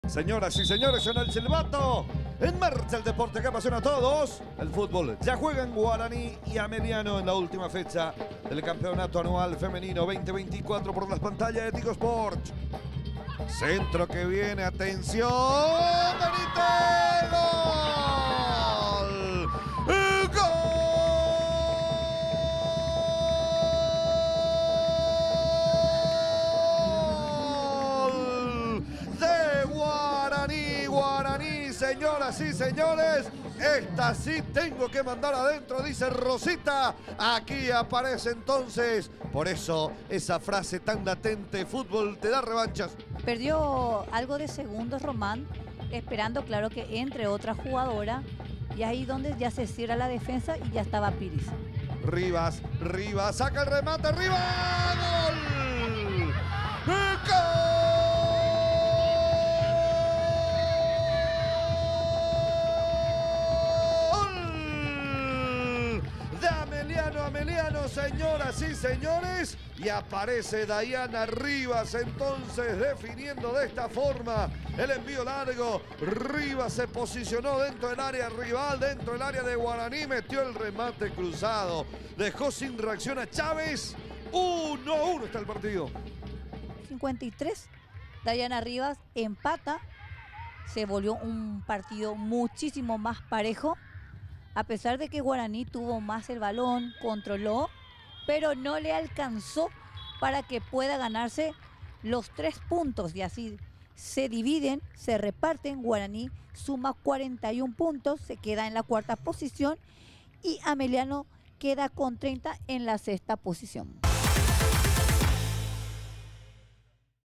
Señoras y señores, suena el silbato. En marcha el deporte que apasiona a todos. El fútbol ya juega en Guaraní y Ameliano en la última fecha del campeonato anual femenino 2024 por las pantallas de Tigo Sport. Centro que viene, atención. Benítez, gol. Guaraní, señoras y señores, esta sí tengo que mandar adentro, dice Rosita. Aquí aparece entonces, por eso esa frase tan latente, fútbol te da revanchas. Perdió algo de segundos Román, esperando claro que entre otra jugadora, y ahí donde ya se cierra la defensa y ya estaba Piris. Rivas, saca el remate, Rivas, gol. Ameliano, señoras y señores, y aparece Dayana Rivas entonces definiendo de esta forma el envío largo. Rivas se posicionó dentro del área rival, dentro del área de Guaraní, metió el remate cruzado, dejó sin reacción a Chávez. 1-1 está el partido. 53, Dayana Rivas empata, se volvió un partido muchísimo más parejo. A pesar de que Guaraní tuvo más el balón, controló, pero no le alcanzó para que pueda ganarse los 3 puntos. Y así se dividen, se reparten. Guaraní suma 41 puntos, se queda en la 4ª posición y Ameliano queda con 30 en la 6ª posición.